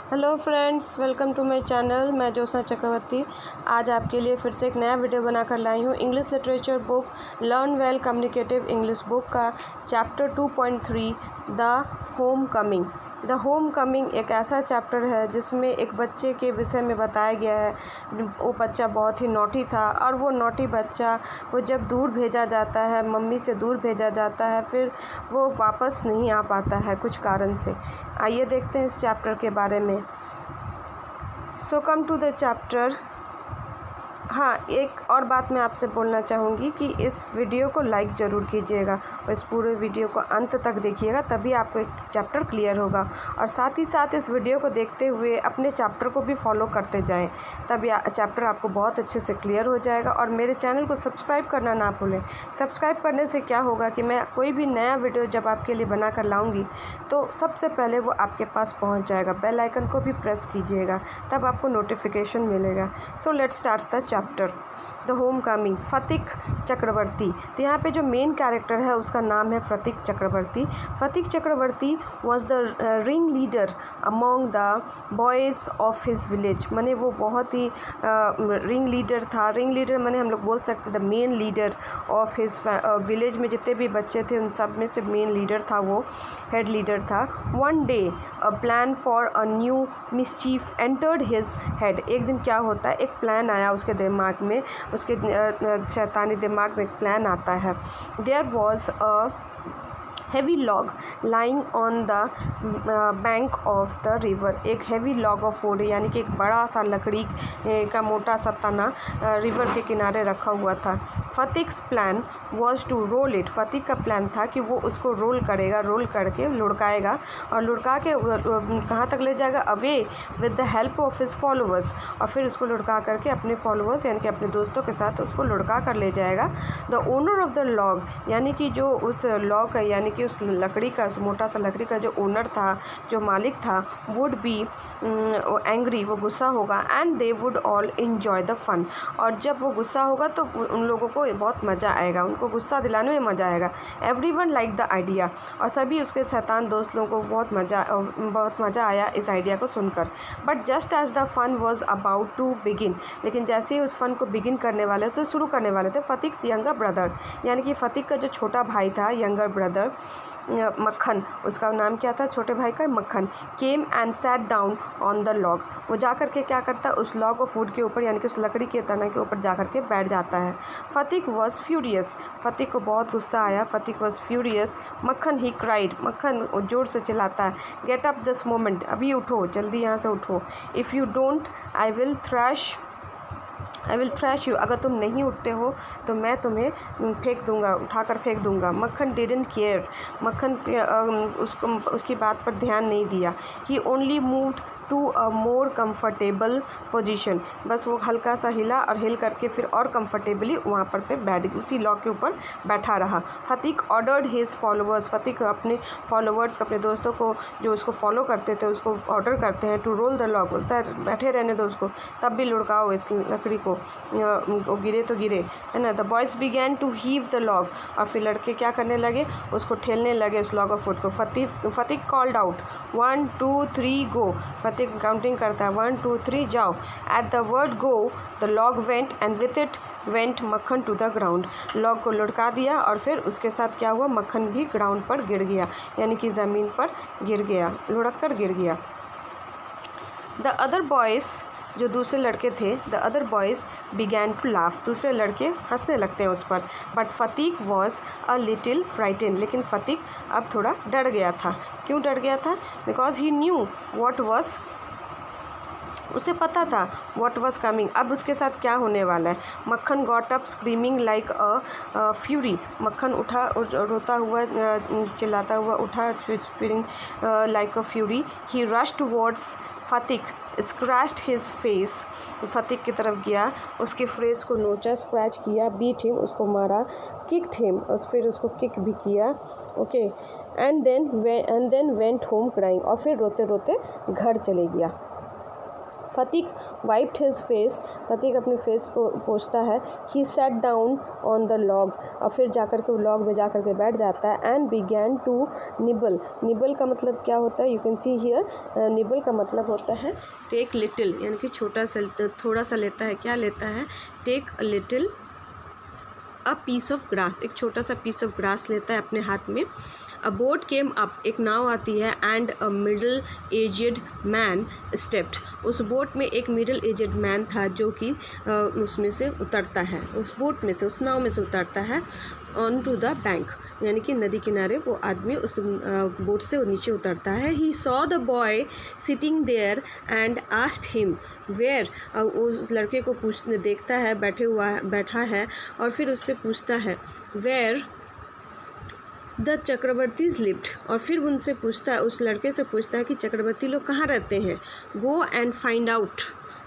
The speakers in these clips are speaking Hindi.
Hello friends, welcome to my channel. मैं ज्योत्सना चक्रवर्ती आज आपके लिए फिर से एक नया वीडियो बनाकर लाई हूँ। English literature book learn well communicative English book का chapter 2.3 the home coming. The home coming एक ऐसा चैप्टर है जिसमें एक बच्चे के विषय में बताया गया है। वो बच्चा बहुत ही नॉटी था और वो नॉटी बच्चा को जब दूर भेजा जाता है, मम्मी से दूर भेजा जाता है, फिर वो वापस नहीं आ पाता है कुछ कारण से। आइए देखते हैं इस चैप्टर के बारे में। सो कम टू द चैप्टर। हाँ, एक और बात मैं आपसे बोलना चाहूँगी कि इस वीडियो को लाइक ज़रूर कीजिएगा और इस पूरे वीडियो को अंत तक देखिएगा, तभी आपको एक चैप्टर क्लियर होगा। और साथ ही साथ इस वीडियो को देखते हुए अपने चैप्टर को भी फॉलो करते जाएं, तब चैप्टर आपको बहुत अच्छे से क्लियर हो जाएगा। और मेरे चैनल को सब्सक्राइब करना ना भूलें। सब्सक्राइब करने से क्या होगा कि मैं कोई भी नया वीडियो जब आपके लिए बना कर लाऊँगी तो सबसे पहले वो आपके पास पहुँच जाएगा। बेल आइकन को भी प्रेस कीजिएगा, तब आपको नोटिफिकेशन मिलेगा। So let's start the chapter the home coming. Phatik Chakravarti. तो यहाँ पे जो मेन कैरेक्टर है उसका नाम है Phatik Chakravarti. Phatik Chakravarti was the ring leader among the boys of his village. माने वो बहुत ही रिंग लीडर था। रिंग लीडर माने हम लोग बोल सकते the main leader of his village में जितने भी बच्चे थे उन सब में से मेन लीडर था, वो हेड लीडर था। One day a plan for a new mischief entered his head. एक दिन क्या होता है, एक प्लान आया उसके दिमाग में, उसके शैतानी दिमाग में एक प्लान आता है। There was a heavy log lying on the bank of the river. एक हेवी लॉग ऑफ वुड यानी कि एक बड़ा सा लकड़ी का मोटा सा तना रिवर के किनारे रखा हुआ था। Phatik's plan was to roll it. Phatik का प्लान था कि वो उसको रोल करेगा, रोल करके लुढ़काएगा और लुढ़का के कहाँ तक ले जाएगा, away with the help of his followers. और फिर उसको लुढ़का करके अपने फॉलोअर्स यानी कि अपने दोस्तों के साथ उसको लुढ़का कर ले जाएगा। The owner of the log यानी कि जो उस लॉग का यानी कि उस लकड़ी का, उस मोटा सा लकड़ी का जो ओनर था, जो मालिक था, वुड बी एंग्री, वो गुस्सा होगा। And they would all enjoy the fun. और जब वो गुस्सा होगा तो उन लोगों को बहुत मज़ा आएगा, उनको गुस्सा दिलाने में मज़ा आएगा। Everyone like the idea. और सभी उसके शैतान दोस्त लोगों को बहुत मज़ा आया इस आइडिया को सुनकर। But just as the fun was about to begin. लेकिन जैसे ही उस फन को बिगिन करने वाले से शुरू करने वाले थे, फतिक्स यंगर ब्रदर यानी कि फतिक का जो छोटा भाई था, यंगर ब्रदर मक्खन, उसका नाम क्या था छोटे भाई का, मक्खन, came and sat down on the log. वो जा कर के क्या करता है, उस लॉग ऑफ वुड के ऊपर यानी कि उस लकड़ी के तना के ऊपर जा कर के बैठ जाता है। फतिक वॉज फ्यूरियस। फतिक को बहुत गुस्सा आया। फतिक वॉज फ्यूरियस। मक्खन ही क्राइड। मक्खन जोर से चिल्लाता है, गेट अप दिस मोमेंट, अभी उठो, जल्दी यहाँ से उठो। If you don't I will trash you. अगर तुम नहीं उठते हो तो मैं तुम्हें फेंक दूंगा, उठाकर फेंक दूंगा। मक्खन डिडंट केयर। मक्खन उसकी बात पर ध्यान नहीं दिया। He only moved to a more comfortable position. बस वो हल्का सा हिला और हिल करके फिर और कंफर्टेबली वहाँ पर पे बैठ उसी लॉक के ऊपर बैठा रहा। फतिक ऑर्डर्ड हिज फॉलोअर्स। फतिक अपने फॉलोअर्स, अपने दोस्तों को जो उसको फॉलो करते थे उसको ऑर्डर करते हैं टू रोल द लॉक। बोलता है बैठे रहने दो उसको, तब भी लुढ़काओ इस लकड़ी को, वो गिरे तो गिरे, है ना। The boys began to heave the log. और फिर लड़के क्या करने लगे, उसको ठेलने लगे उस लॉग ऑफ वुड को। फतिक कॉल्ड आउट 1 2 3 गो। फतिक काउंटिंग करता है 1 2 3 जाओ। At the word go the log went and with it went मक्खन टू द ग्राउंड। लॉग को लुढ़का दिया और फिर उसके साथ क्या हुआ, मक्खन भी ग्राउंड पर गिर गया यानी कि ज़मीन पर गिर गया, लुढ़क कर गिर गया। द अदर बॉयज़, जो दूसरे लड़के थे, the other boys began to laugh. दूसरे लड़के हंसने लगते हैं उस पर। But Phatik was a little frighten. लेकिन फतिक अब थोड़ा डर गया था। क्यों डर गया था, because he knew what was, उसे पता था व्हाट वॉज कमिंग, अब उसके साथ क्या होने वाला है। Makhan got up screaming like a fury. Makhan उठा, रोता हुआ, चिल्लाता हुआ उठा, screaming like a fury. He rush towards Phatik, scratched his face. Phatik की तरफ गया, उसके फेस को नोचा, स्क्रैच किया, बीट हिम, उसको मारा, किक्ड हिम, फिर उसको किक भी किया, okay. And then went home crying. और फिर रोते रोते घर चले गया। Phatik wiped his face, Phatik अपने फेस को पोंछता है। He sat down on the log, और फिर जाकर के लॉग में जाकर के बैठ जाता है। And began to nibble, nibble का मतलब क्या होता है, you can see here, nibble का मतलब होता है टेक लिटिल, यानी कि छोटा सा, थोड़ा सा लेता है, क्या लेता है, take a little a piece of grass, एक छोटा सा पीस ऑफ ग्रास लेता है अपने हाथ में। अ बोट केम अप, एक नाव आती है। And a middle aged man stepped, उस बोट में एक मिडल एजेड मैन था जो कि उसमें से उतरता है, उस बोट में से, उस नाव में से उतरता है। ऑन टू द बैंक, यानी कि नदी किनारे वो आदमी उस बोट से नीचे उतरता है। He saw the boy sitting there and asked him where, उस लड़के को देखता है, बैठा है, और फिर उससे पूछता है वेयर द चक्रवर्तीज लिव्ड, और फिर उनसे पूछता है, उस लड़के से पूछता है कि चक्रवर्ती लोग कहाँ रहते हैं। गो एंड फाइंड आउट,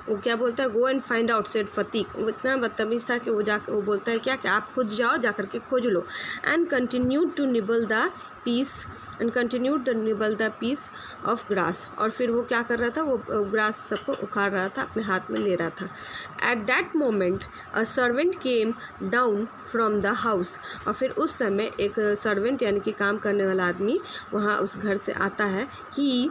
वो क्या बोलता है, go and find out said Phatik, वो इतना बदतमीज़ था कि वो बोलता है क्या कि आप खुद जाओ, जा कर के खोज लो। And continued to nibble the piece, and continued the nibble the piece of grass, और फिर वो क्या कर रहा था, वो ग्रास सबको उखाड़ रहा था, अपने हाथ में ले रहा था। At that moment a servant came down from the house, और फिर उस समय एक सर्वेंट यानी कि काम करने वाला आदमी वहाँ उस घर से आता है। ही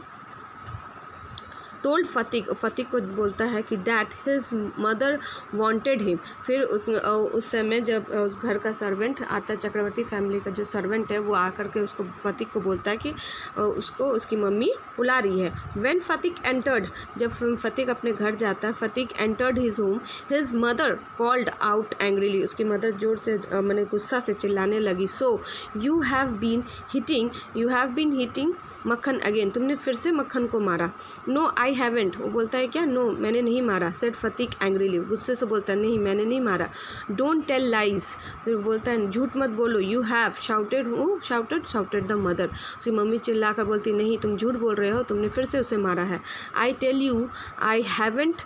टोल्ड फतीक को बोलता है कि that his mother wanted him, फिर उस समय जब उस घर का सर्वेंट आता है, चक्रवर्ती फैमिली का जो सर्वेंट है वो आकर के उसको फतीक को बोलता है कि उसको उसकी मम्मी बुला रही है। व्हेन फतीक एंटर्ड, जब फतीक अपने घर जाता है, Phatik entered his home, his mother called out angrily, उसकी मदर जोर से मैंने गुस्सा से चिल्लाने लगी। So you have been hitting Makhan again, तुमने फिर से मक्खन को मारा। नो आई हैवेंट, वो बोलता है क्या, नो मैंने नहीं मारा। सेड फतीक एंग्रीली, गुस्से से बोलता है नहीं मैंने नहीं मारा। डोंट टेल लाइज, फिर बोलता है झूठ मत बोलो। You have shouted, who shouted the mother, उसकी मम्मी चिल्ला कर बोलती नहीं तुम झूठ बोल रहे हो, तुमने फिर से उसे मारा है। I tell you I haven't,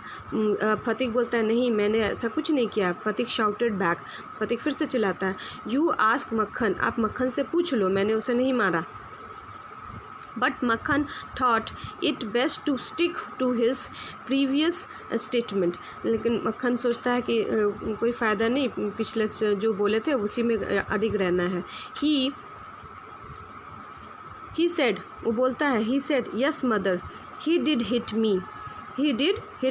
Phatik बोलता है नहीं मैंने ऐसा कुछ नहीं किया। फतीक शाउटेड बैक, फतीक फिर से चिल्लाता है यू आस्क मक्खन, आप मक्खन से पूछ लो, मैंने उसे नहीं मारा। But Makhan thought it best to stick to his previous statement, लेकिन मक्खन सोचता है कि कोई फ़ायदा नहीं, पिछले जो बोले थे उसी में अडिग रहना है। ही सेड, वो बोलता है he said yes mother, he did hit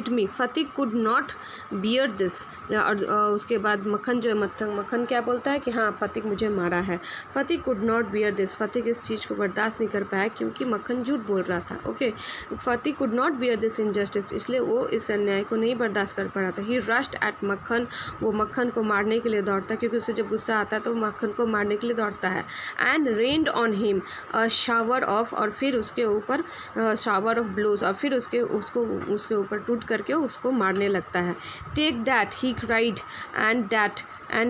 me, Phatik could not bear this, और उसके बाद मक्खन जो है, मक्खन क्या बोलता है कि हाँ फतीक मुझे मारा है। फतीक कुड नॉट बियर दिस, फतीक इस चीज़ को बर्दाश्त नहीं कर पाया क्योंकि मक्खन झूठ बोल रहा था। Okay, Phatik could not bear this injustice, इसलिए वो इस अन्याय को नहीं बर्दाश्त कर पा रहा था। ही रश्ड एट मक्खन, वो मक्खन को मारने के लिए दौड़ता है क्योंकि उसे जब गुस्सा आता है तो वो मक्खन को मारने के लिए दौड़ता है। And rained on him a shower of, और फिर उसके ऊपर शावर ऑफ ब्लोज, और फिर उसके ऊपर टूट करके उसको मारने लगता है। Take that, he cried, and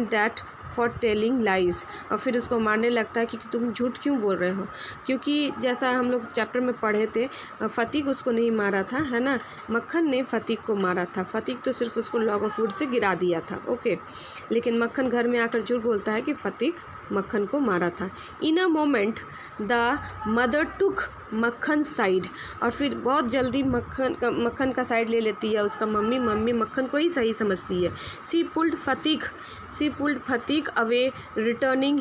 that for telling lies, और फिर उसको मारने लगता है कि तुम झूठ क्यों बोल रहे हो, क्योंकि जैसा हम लोग चैप्टर में पढ़े थे फतीक उसको नहीं मारा था, है ना, मक्खन ने फतीक को मारा था। फतीक तो सिर्फ उसको लॉग ऑफ वुड से गिरा दिया था। ओके, लेकिन मक्खन घर में आकर झूठ बोलता है कि फतीक मक्खन को मारा था। In a moment the mother took Makhan side, और फिर बहुत जल्दी मक्खन का साइड ले लेती है उसका मम्मी मक्खन को ही सही समझती है। She pulled Phatik away returning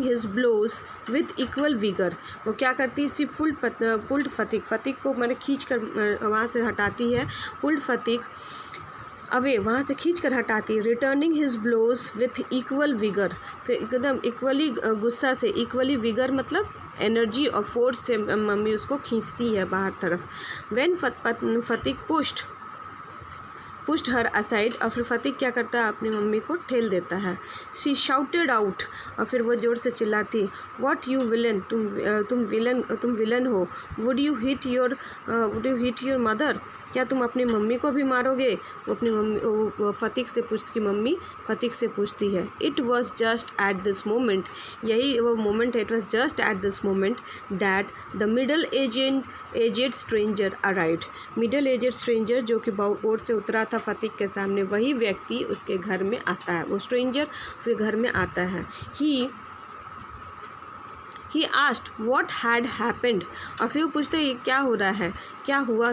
his blows with equal vigour, वो क्या करती है, शी पुल्ड फतीक को मैंने खींच कर वहाँ से हटाती है। पुल्ड फतीक अवे, वहाँ से खींच कर हटाती है। Returning his blows with equal vigour, फिर एकदम इक्वली गुस्सा से, इक्वली विगर मतलब एनर्जी और फोर्स से मम्मी उसको खींचती है बाहर तरफ। When Phatik pushed her aside, और फिर फतीक क्या करता है, अपनी मम्मी को ठेल देता है। शी शाउटेड आउट, और फिर वो जोर से चिल्लाती, व्हाट यू विलन, तुम विलन हो। Would you hit your mother, क्या तुम अपनी मम्मी को भी मारोगे। वो अपनी मम्मी फतीक से पूछती है। It was just at this moment, यही वो मोमेंट है, it was just at this moment that the middle aged stranger arrived, middle aged stranger जो कि बोट से उतरा था फतीक के सामने, वही व्यक्ति उसके घर में आता है, वो स्ट्रेंजर उसके घर में आता है। He asked what had happened, और फिर वो पूछते ये क्या हो रहा है, क्या हुआ,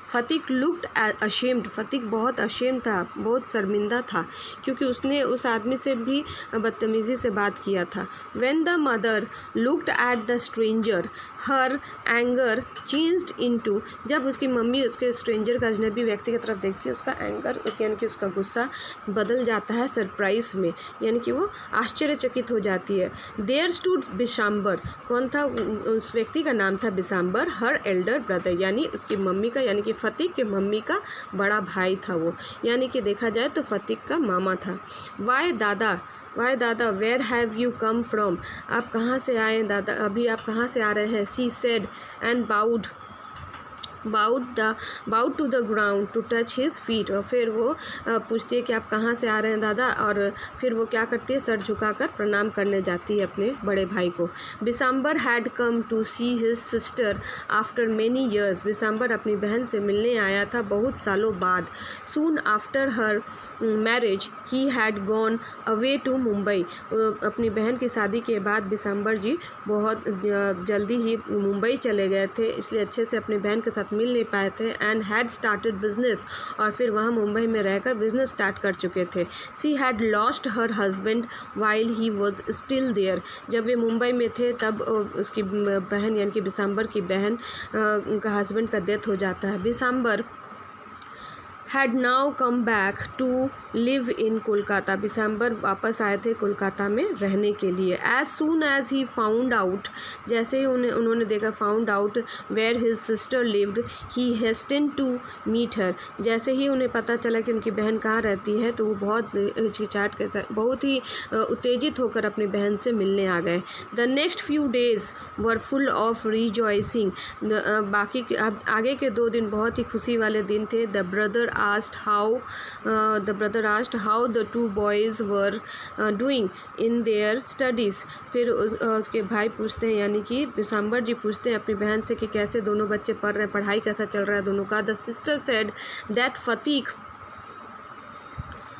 फतीक लुक्ड अशेम्ड, फतीक बहुत अशेम्ड था, बहुत शर्मिंदा था, क्योंकि उसने उस आदमी से भी बदतमीज़ी से बात किया था। When the mother looked at the stranger, her anger changed into, जब उसकी मम्मी उसके स्ट्रेंजर का अजनबी व्यक्ति की तरफ देखती है, उसका एंगर यानी कि उसका गुस्सा बदल जाता है सरप्राइज में, यानी कि वो आश्चर्यचकित हो जाती है। There stood बिशाम्बर, कौन था? उस व्यक्ति का नाम था बिशाम्बर, हर एल्डर ब्रदर, यानी उसकी मम्मी का, यानी कि फतीक के मम्मी का बड़ा भाई था वो, यानी कि देखा जाए तो फतीक का मामा था। Why dada where have you come from, आप कहाँ से आए दादा, अभी आप कहाँ से आ रहे हैं? She said and bowed to the ground to touch his feet, और फिर वो पूछती है कि आप कहाँ से आ रहे हैं दादा, और फिर वो क्या करती है? सर झुकाकर प्रणाम करने जाती है अपने बड़े भाई को। Bishambar had come to see his sister after many years, Bishambar अपनी बहन से मिलने आया था बहुत सालों बाद। Soon after her marriage he had gone away to Mumbai, अपनी बहन की शादी के बाद बिशाम्बर जी बहुत जल्दी ही मुंबई चले गए थे, इसलिए अच्छे से अपनी बहन के साथ मिल नहीं पाए थे। एंड हैड स्टार्टेड बिजनेस, और फिर वहाँ मुंबई में रहकर बिजनेस स्टार्ट कर चुके थे। She had lost her husband while he was still there, जब वे मुंबई में थे तब उसकी बहन यानी कि बिशाम्बर की बहन का हस्बैंड का डेथ हो जाता है। Bishamber had now come back to live in Kolkata, Bishamber वापस आए थे कोलकाता में रहने के लिए। As soon as he found out, जैसे ही उन्होंने देखा, found out where his sister lived, he hastened to meet her, जैसे ही उन्हें पता चला कि उनकी बहन कहाँ रहती है तो वो बहुत हिचकिचाहट के साथ, बहुत ही उत्तेजित होकर अपनी बहन से मिलने आ गए। The next few days were full of rejoicing, बाकी आगे के 2 दिन बहुत ही खुशी वाले दिन थे। The brother asked how the two boys were doing in their studies, फिर उसके भाई पूछते हैं, यानी कि बिशाम्बर जी पूछते हैं अपनी बहन से कि कैसे दोनों बच्चे पढ़ रहे हैं, पढ़ाई कैसा चल रहा है दोनों का। The sister said that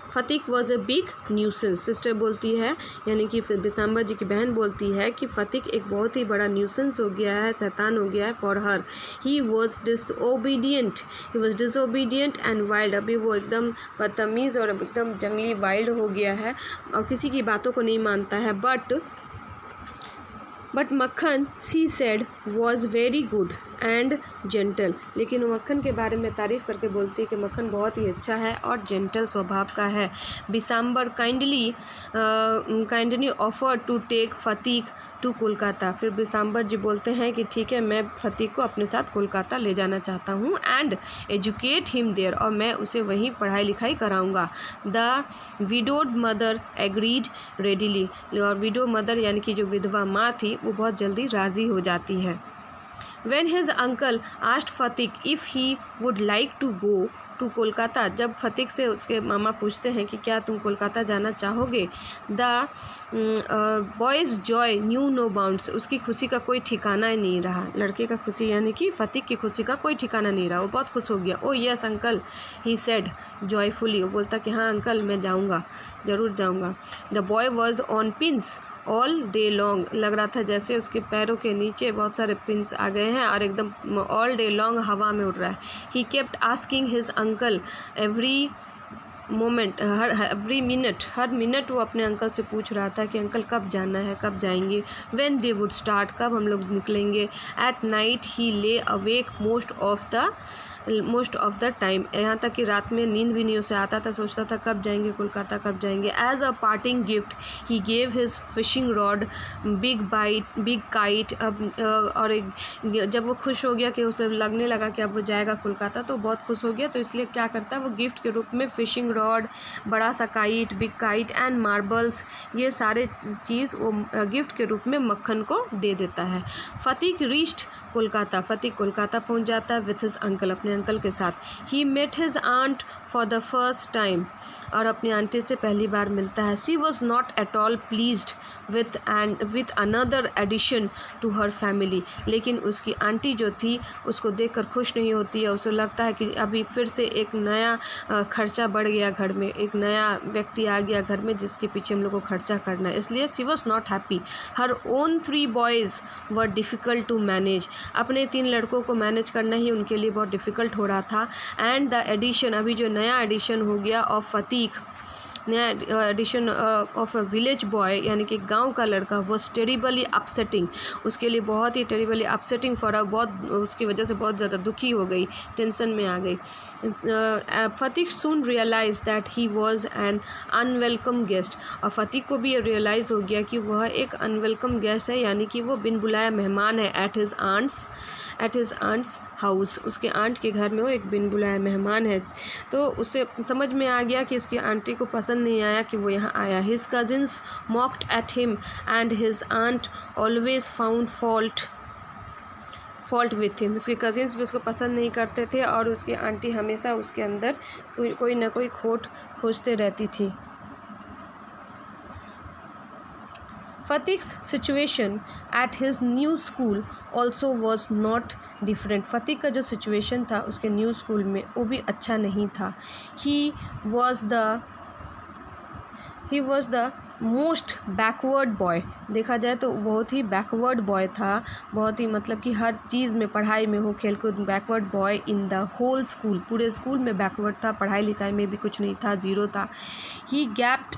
Phatik was a big nuisance, sister बोलती है, यानी कि फिर बिशाम्बर जी की बहन बोलती है कि फतीक एक बहुत ही बड़ा न्यूसेंस हो गया है, शैतान हो गया है for her. He was disobedient and wild, अभी वो एकदम बदतमीज़ और एकदम जंगली वाइल्ड हो गया है और किसी की बातों को नहीं मानता है। बट मक्खन, she said, was very good and gentle, लेकिन वो मक्खन के बारे में तारीफ़ करके बोलती है कि मक्खन बहुत ही अच्छा है और जेंटल स्वभाव का है। Bishamber kindly offer to take Phatik to Kolkata, फिर बिशाम्बर जी बोलते हैं कि ठीक है, मैं फतीक को अपने साथ कोलकाता ले जाना चाहता हूँ, एंड एजुकेट हिम देयर, और मैं उसे वहीं पढ़ाई लिखाई कराऊँगा। The widowed mother agreed readily, और विडो मदर यानी कि जो विधवा माँ थी वो बहुत जल्दी राज़ी हो जाती है। When his uncle asked Fatik if he would like to go to Kolkata, जब फतीक से उसके मामा पूछते हैं कि क्या तुम कोलकाता जाना चाहोगे, the boys' joy knew no bounds, उसकी खुशी का कोई ठिकाना ही नहीं रहा, लड़के का खुशी यानी कि फतीक की खुशी का कोई ठिकाना नहीं रहा, वो बहुत खुश हो गया। ओ yes uncle, he said joyfully, वो बोलता कि हाँ अंकल मैं जाऊँगा, ज़रूर जाऊँगा। The boy was on pins all day long, लग रहा था जैसे उसके पैरों के नीचे बहुत सारे पिंस आ गए हैं और एकदम ऑल डे लॉन्ग हवा में उड़ रहा है। He kept asking his uncle every moment, every minute, her minute वो अपने अंकल से पूछ रहा था कि अंकल कब जाना है, कब जाएंगे। व्हेन दे वुड स्टार्ट, कब हम लोग निकलेंगे। एट नाइट ही ले awake most of the time, यहाँ तक कि रात में नींद भी नहीं उसे आता था, सोचता था कब जाएंगे कोलकाता, कब जाएंगे। As a parting gift he gave his fishing rod big kite, और एक जब वो खुश हो गया कि उसे लगने लगा कि अब वो जाएगा कोलकाता, तो बहुत खुश हो गया, तो इसलिए क्या करता है वो गिफ्ट के रूप में फिशिंग रॉड, बड़ा सा kite, big kite and marbles, ये सारे चीज़ वो गिफ्ट के रूप में मक्खन को दे देता है। फतीक रीच्ड कोलकाता, फतीक कोलकाता पहुंच जाता है विथ हिज अंकल, अपने अंकल के साथ। He met his aunt for the first time, और अपनी आंटी से पहली बार मिलता है। She was not at all pleased with another addition to her family, लेकिन उसकी आंटी जो थी उसको देखकर खुश नहीं होती है, उसे लगता है कि अभी फिर से एक नया खर्चा बढ़ गया गया घर में, एक नया व्यक्ति आ गया घर में जिसके पीछे हम लोग को खर्चा करना है, इसलिए she was not happy. Her own 3 boys were difficult to manage, अपने 3 लड़कों को मैनेज करना ही उनके लिए बहुत डिफ़िकल्ट हो रहा था। एंड द एडिशन, अभी जो नया एडिशन हो गया ऑफ फतीक, नया addition of a village boy यानी कि गांव का लड़का, वॉज टेरिबली अपसेटिंग, उसके लिए बहुत ही टेरिबली अपसेटिंग फॉर अ, बहुत उसकी वजह से बहुत ज़्यादा दुखी हो गई, टेंशन में आ गई। Phatik soon realise that he was an unwelcome guest, और फतीक को भी ये रियलाइज़ हो गया कि वह एक अनवेलकम गेस्ट है, यानी कि वो बिन बुलाया मेहमान है। एट हिज आंट्स हाउस, उसके आंट के घर में वो एक बिन बुलाया मेहमान है। तो उसे समझ में आ गया कि उसकी आंटी को पसंद नहीं आया कि वो यहाँ आया। His cousins mocked at him and his aunt always found fault with him, उसके कजिन्स भी उसको पसंद नहीं करते थे और उसकी आंटी हमेशा उसके अंदर कोई ना कोई खोट खोजते रहती थी। Fatik's situation at his new school also was not different. फतीक का जो सिचुएशन था उसके न्यू स्कूल में वो भी अच्छा नहीं था। He was the most backward boy, देखा जाए तो बहुत ही बैकवर्ड बॉय था, बहुत ही मतलब कि हर चीज़ में, पढ़ाई में हो, खेल कूद, backward boy in the whole school, पूरे स्कूल में बैकवर्ड था, पढ़ाई लिखाई में भी कुछ नहीं था, ज़ीरो था। He gasped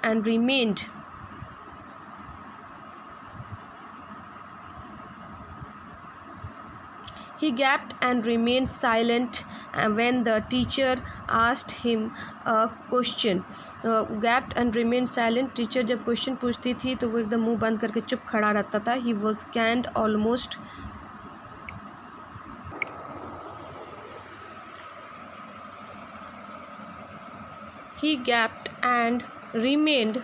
and remained He gasped and remained silent when the teacher asked him a question. Gasped and remained silent. Teacher जब क्वेश्चन पूछती थी तो वो एकदम मुंह बंद करके चुप खड़ा रहता था। He was canned almost. He gasped and remained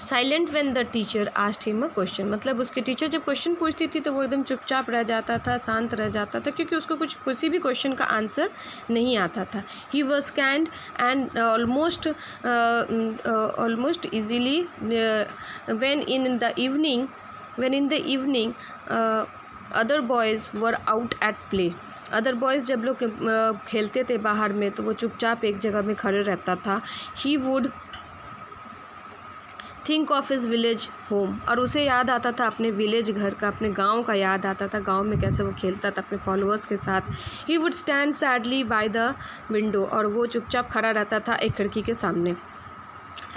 silent when the teacher asked him a question, मतलब उसके टीचर जब क्वेश्चन पूछती थी तो वो एकदम चुपचाप रह जाता था, शांत रह जाता था, क्योंकि उसको किसी भी क्वेश्चन का आंसर नहीं आता था। He was scanned and almost easily when in the evening other boys were out at play, other boys जब लोग खेलते थे बाहर में तो वो चुपचाप एक जगह में खड़े रहता था। He would think of his village home, और उसे याद आता था अपने विलेज घर का, अपने गांव का याद आता था, गांव में कैसे वो खेलता था अपने फॉलोअर्स के साथ। He would stand sadly by the window, और वो चुपचाप खड़ा रहता था एक खिड़की के सामने,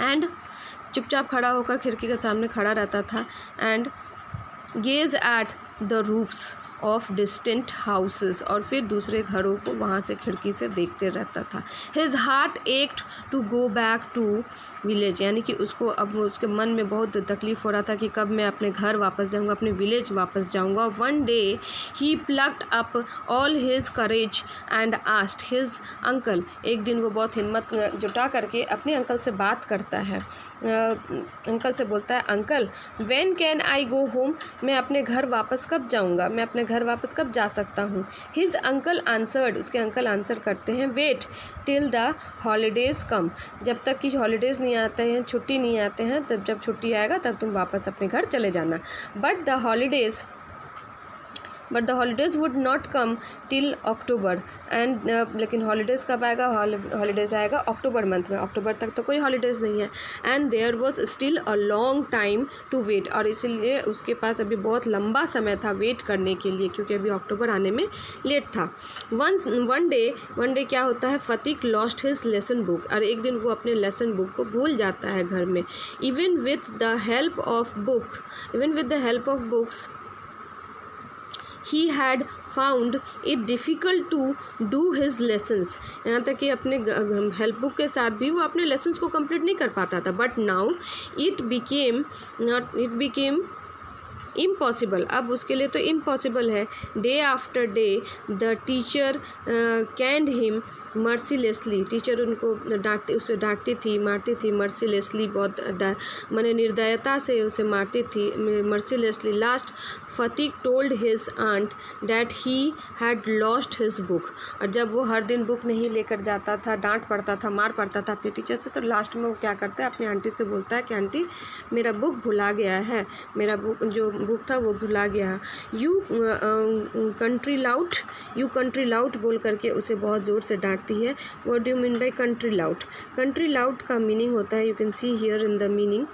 एंड चुपचाप खड़ा होकर खिड़की के सामने खड़ा रहता था, and gauge at the roofs of distant houses, और फिर दूसरे घरों को वहाँ से खिड़की से देखते रहता था। His heart ached to go back to village, यानी कि उसको अब उसके मन में बहुत तकलीफ़ हो रहा था कि कब मैं अपने घर वापस जाऊँगा, अपने विलेज वापस जाऊँगा। One day he plucked up all his courage and asked his uncle, एक दिन वो बहुत हिम्मत जुटा करके अपने अंकल से बात करता है, अंकल से बोलता है, uncle when can I go home, मैं अपने घर वापस कब जाऊँगा, मैं अपने घर वापस कब जा सकता हूँ। हिज अंकल आंसर्ड, उसके अंकल आंसर करते हैं, वेट टिल द हॉलीडेज़ कम, जब तक कि हॉलीडेज़ नहीं आते हैं, छुट्टी नहीं आते हैं, तब जब छुट्टी आएगा तब तुम वापस अपने घर चले जाना। But the holidays would not come till October, and लेकिन हॉलीडेज़ कब आएगा, हॉलीडेज़ आएगा अक्टूबर मंथ में, अक्टूबर तक तो कोई हॉलीडेज़ नहीं है। And there was still a long time to wait, और इसीलिए उसके पास अभी बहुत लंबा समय था वेट करने के लिए, क्योंकि अभी अक्टूबर आने में लेट था। वन डे क्या होता है, फतीक लॉस्ट हिज लेसन बुक, और एक दिन वो अपने लेसन बुक को भूल जाता है घर में। Even with the help of books he had found it difficult to do his lessons, यहाँ तक कि अपने हेल्प बुक के साथ भी वो अपने लेसन्स को कंप्लीट नहीं कर पाता था। But now it became impossible, अब उसके लिए तो इम्पॉसिबल है। Day after day the teacher caned him mercilessly, teacher उसे डांटती थी, मारती थी, मर्सीलेसली, बहुत माने निर्दयता से उसे मारती थी, mercilessly. Last Phatik told his aunt that he had lost his book, और जब वो हर दिन बुक नहीं लेकर जाता था, डांट पड़ता था, मार पड़ता था अपने टीचर से, तो लास्ट में वो क्या करता है, अपनी आंटी से बोलता है कि आंटी मेरा बुक भुला गया है, मेरा जो बुक था वो भुला गया। यू कंट्री लाउट बोल करके उसे बहुत ज़ोर से डांटता करती है। What do you mean by country loud? Country loud का मीनिंग होता है, you can see here in the meaning,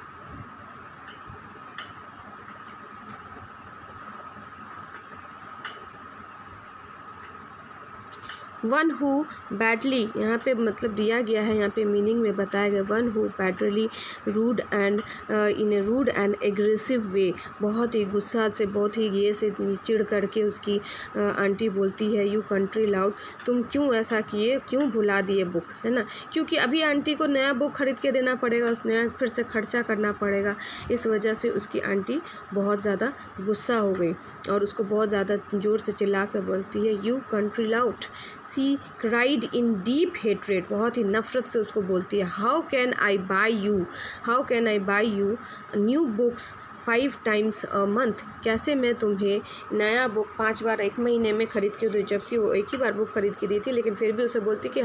one who badly, यहाँ पे मतलब दिया गया है, यहाँ पे मीनिंग में बताया गया, one who badly rude and in a rude and aggressive way, बहुत ही गुस्सा से, बहुत ही ये से चिढ़ करके उसकी आंटी बोलती है, यू कंट्री लाउड, तुम क्यों ऐसा किए, क्यों भुला दिए बुक, है ना, क्योंकि अभी आंटी को नया बुक खरीद के देना पड़ेगा, नया फिर से खर्चा करना पड़ेगा, इस वजह से उसकी आंटी बहुत ज़्यादा गुस्सा हो गई और उसको बहुत ज़्यादा ज़ोर से चिल्ला कर बोलती है, you country lout. She cried in deep hatred, बहुत ही नफरत से उसको बोलती है, how can I buy you, how can I buy you new books 5 times a month, कैसे मैं तुम्हें नया बुक 5 बार एक महीने में ख़रीद के दूँ, जबकि वो एक ही बार बुक खरीद के दी थी, लेकिन फिर भी उसे बोलती कि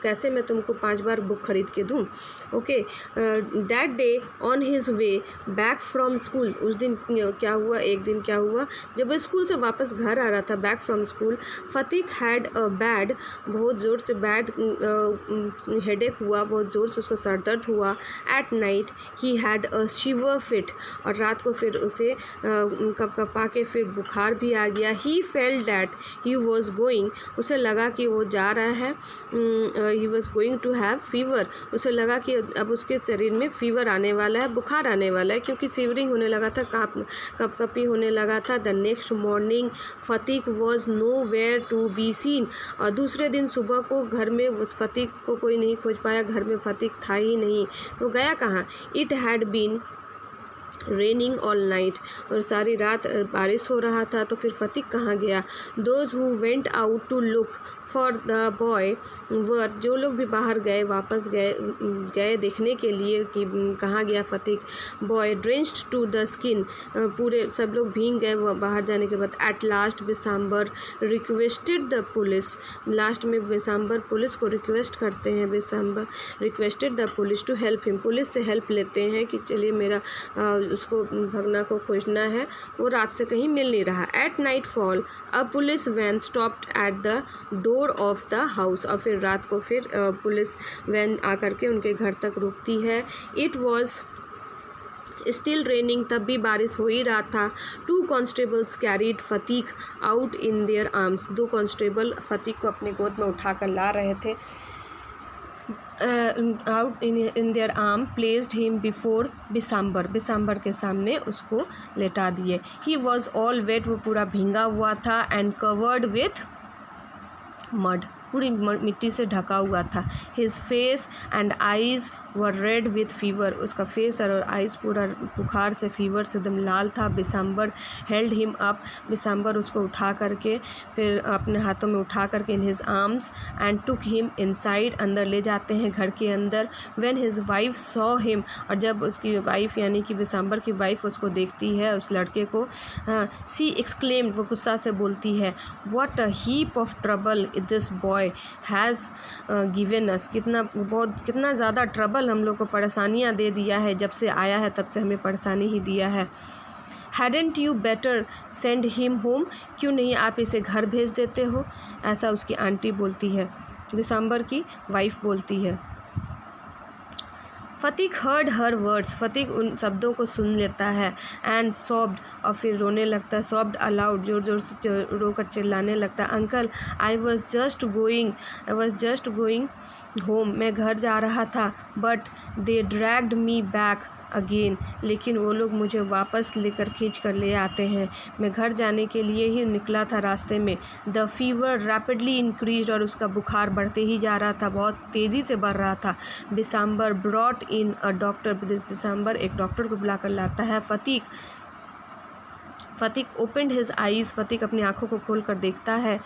कैसे मैं तुमको 5 बार बुक खरीद के दूँ। Okay, that day on his way back from school, उस दिन क्या हुआ, एक दिन क्या हुआ, जब वह स्कूल से वापस घर आ रहा था, back from school, Phatik had a bad, बहुत ज़ोर से बैड हेडेक हुआ, बहुत ज़ोर से उसको सर दर्द हुआ। At night he had a shiver fit, और रात को फिर उसे कपकपा के फिर बुखार भी आ गया। He felt that he was going, उसे लगा कि वो जा रहा है, he was going to have fever, उसे लगा कि अब उसके शरीर में फीवर आने वाला है, बुखार आने वाला है, क्योंकि सीवरिंग होने लगा था, कपकपी होने लगा था। The next morning Phatik was nowhere to be seen, और दूसरे दिन सुबह को घर में फतीक को कोई नहीं खोज पाया, घर में फतीक था ही नहीं, तो गया कहाँ। It had been raining all night, और सारी रात बारिश हो रहा था, तो फिर फतीक कहाँ गया। Those who went out to look for the boy were, जो लोग भी बाहर गए, वापस गए देखने के लिए कि कहाँ गया Phatik. Boy drenched to the skin, पूरे सब लोग भीग गए बाहर जाने के बाद। At last Bishamber requested the police, last में बिसाम्बर पुलिस को रिक्वेस्ट करते हैं, Bishamber requested the police to help him, police से हेल्प लेते हैं कि चलिए मेरा उसको भगना को खोजना है, वो रात से कहीं मिल नहीं रहा। At nightfall a police van stopped at the door of the house, और फिर रात को फिर पुलिस वैन आकर के उनके घर तक रुकती है। इट वॉज स्टिल रेनिंग, तब भी बारिश हो ही रहा था। 2 constables carried Phatik out in their arms, 2 constable Phatik को अपने गोद में उठाकर ला रहे थे। Out in their arm placed him before Bishamber, Bishamber के सामने उसको लेटा दिए। ही वॉज ऑल वेट, वो पूरा भींगा हुआ था। एंड कवर्ड विथ मड, पूरी मिट्टी से ढका हुआ था। His face and eyes were red with fever, उसका फेस और आइज़ पूरा बुखार से, फीवर से एकदम लाल था। बिसाम्बर हेल्ड हिम अप, बिसाम्बर उसको उठा करके फिर अपने हाथों में उठा करके in his arms and took him inside, अंदर ले जाते हैं घर के अंदर। When his wife saw him, और जब उसकी वाइफ यानी कि बिसाम्बर की वाइफ उसको देखती है, उस लड़के को, सी एक्सक्लेम्ड, वो गुस्सा से बोलती है, what a heap of trouble this boy has given us, कितना ज़्यादा ट्रबल हम लोग को, परेशानियाँ दे दिया है, जब से आया है तब से हमें परेशानी ही दिया है। Hadn't you better send him home, क्यों नहीं आप इसे घर भेज देते हो, ऐसा उसकी आंटी बोलती है, बिसाम्बर की वाइफ बोलती है। फतीक हर्ड हर वर्ड्स, फतीक उन शब्दों को सुन लेता है। एंड सॉब्ड, और फिर रोने लगता है। सॉब्ड अलाउड, जोर जोर से रोकर चिल्लाने लगता है। Uncle I was just going home, मैं घर जा रहा था। But they dragged me back again, लेकिन वो लोग मुझे वापस लेकर खींच कर ले आते हैं। मैं घर जाने के लिए ही निकला था, रास्ते में। द फीवर रैपिडली इंक्रीज, और उसका बुखार बढ़ते ही जा रहा था, बहुत तेज़ी से बढ़ रहा था। बिसाम्बर ब्रॉट इन अ डॉक्टर, बिसाम्बर एक डॉक्टर को बुलाकर लाता है। Phatik opened his eyes, Phatik अपनी आँखों को खोल कर देखता है।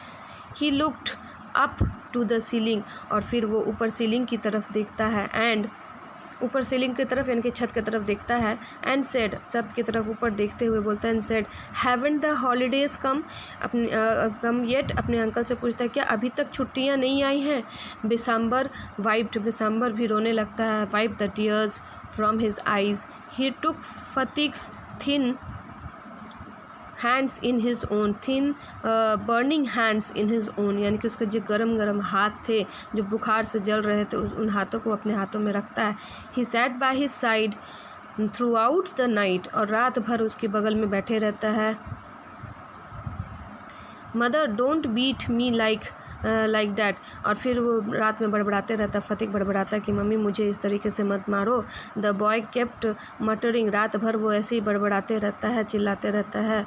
He looked up to the ceiling, और फिर वो ऊपर सीलिंग की तरफ देखता है। एंड ऊपर सीलिंग की तरफ यानी कि छत की तरफ देखता है। एंड सेड, छत की तरफ ऊपर देखते हुए बोलता है, and said haven't the holidays come, come yet, अपने अंकल से पूछता है क्या अभी तक छुट्टियां नहीं आई हैं। बिसाम्बर वाइप्ड, बिसाम्बर भी रोने लगता है। Wipe the tears from his eyes, he took Phatik's thin hands in his own, thin burning hands in his own, यानी कि उसके जो गरम गरम हाथ थे जो बुखार से जल रहे थे उन हाथों को अपने हाथों में रखता है। He sat by his side throughout the night, और रात भर उसके बगल में बैठे रहता है। Mother don't beat me like that, और फिर वो रात में बड़बड़ाते रहता, फतीक बड़बड़ाता है कि मम्मी मुझे इस तरीके से मत मारो। द बॉय केप्ट मटरिंग, रात भर वो ऐसे ही बड़बड़ाते रहता है, चिल्लाते रहता है,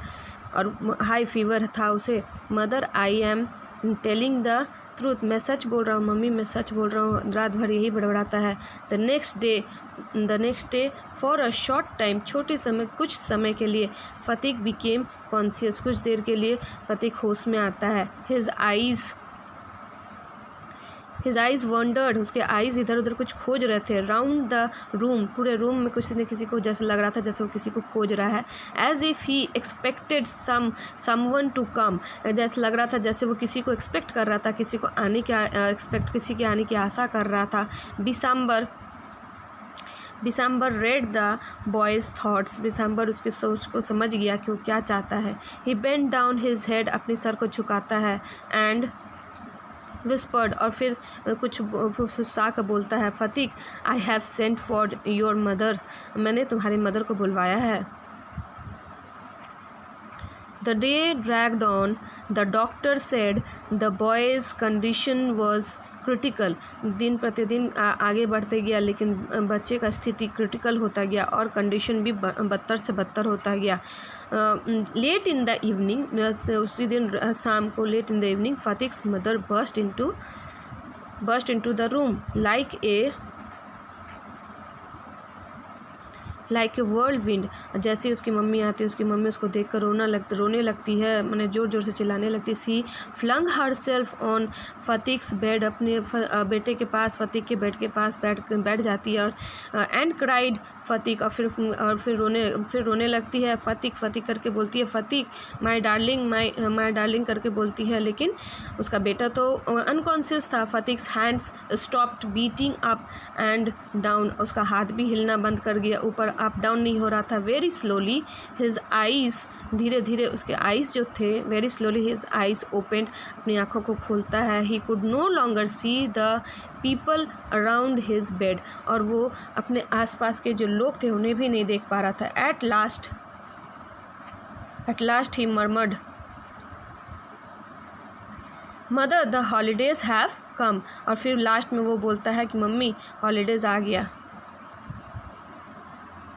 और हाई फीवर था उसे। Mother I am telling the truth, मैं सच बोल रहा हूँ मम्मी, मैं सच बोल रहा हूँ। रात भर यही बड़बड़ाता है। The next day for a short time, कुछ समय के लिए फतीक बिकेम कॉन्शियस, कुछ देर के लिए फतीक होश में आता है। हिज आइज़ वॉन्डर्ड, उसके आइज़ इधर उधर कुछ खोज रहे थे। राउंड द रूम, पूरे रूम में किसी न किसी को जैसे लग रहा था जैसे वो किसी को खोज रहा है। As if he expected someone to come, जैसे लग रहा था जैसे वो किसी को एक्सपेक्ट कर रहा था, किसी के आने की आशा कर रहा था। बिसाम्बर रेड द बॉयज़ थाट्स, बिसाम्बर उसकी सोच को समझ गया कि वो क्या चाहता है। ही बेंड डाउन हिज हेड, अपनी सर को झुकाता है। एंड विस्पर्ड, और फिर कुछ फुसफुसा कर बोलता है। Phatik I have sent for your mother, मैंने तुम्हारी मदर को बुलवाया है। The day dragged on, the doctor said the boy's condition was critical, दिन प्रतिदिन आगे बढ़ते गया, लेकिन बच्चे का स्थिति क्रिटिकल होता गया और कंडीशन भी बदतर से बदतर होता गया। लेट इन द इवनिंग, उसी दिन शाम को late in the evening, Phatik's mother burst into the room like a whirlwind, जैसे उसकी मम्मी आती है उसकी मम्मी उसको देखकर रोने लगती है, मैंने ज़ोर ज़ोर से चिल्लाने लगती। She flung herself on Phatik's bed, अपने बेटे के पास, फतीक के बेड के पास बैठ जाती है। और एंड क्राइड फतीक, और फिर रोने लगती है। फतीक करके बोलती है, फतीक माय डार्लिंग करके बोलती है, लेकिन उसका बेटा तो अनकॉन्शियस था। Phatik's hands stopped beating up and down, उसका हाथ भी हिलना बंद कर गया, ऊपर अप डाउन नहीं हो रहा था। वेरी स्लोली हिज आईज, धीरे धीरे उसके आईज जो थे, very slowly his eyes opened, अपनी आँखों को खोलता है। He could no longer see the people around his bed, और वो अपने आसपास के जो लोग थे उन्हें भी नहीं देख पा रहा था। At last he murmured, mother the holidays have come, और फिर लास्ट में वो बोलता है कि मम्मी हॉलीडेज आ गया।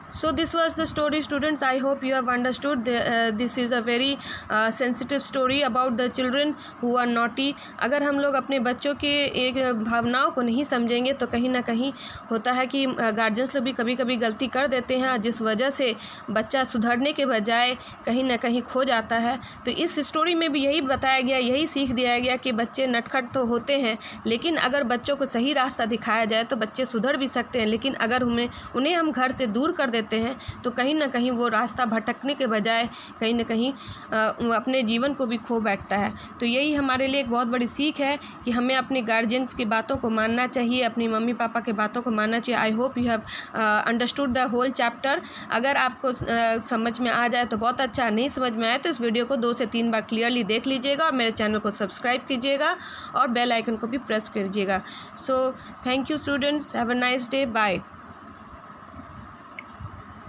So this was the story, students. I hope you have understood. This is a very sensitive story about the children who are naughty. अगर हम लोग अपने बच्चों के एक भावनाओं को नहीं समझेंगे तो कहीं ना कहीं होता है कि गार्जियंस लोग भी कभी कभी गलती कर देते हैं, जिस वजह से बच्चा सुधरने के बजाय कहीं ना कहीं खो जाता है। तो इस स्टोरी में भी यही बताया गया, यही सीख दिया गया कि बच्चे नटखट तो होते हैं, लेकिन अगर बच्चों को सही रास्ता दिखाया जाए तो बच्चे सुधर भी सकते हैं। लेकिन अगर उन्हें हम घर से दूर कर देते हैं तो कहीं ना कहीं वो रास्ता भटकने के बजाय कहीं ना कहीं अपने जीवन को भी खो बैठता है। तो यही हमारे लिए एक बहुत बड़ी सीख है कि हमें अपने गार्जियंस की बातों को मानना चाहिए, अपनी मम्मी पापा की बातों को मानना चाहिए। I hope you have understood the whole chapter. अगर आपको समझ में आ जाए तो बहुत अच्छा, नहीं समझ में आए तो इस वीडियो को 2 से 3 बार क्लियरली देख लीजिएगा और मेरे चैनल को सब्सक्राइब कीजिएगा और बेल आइकन को भी प्रेस कीजिएगा। So thank you students, have a nice day, bye.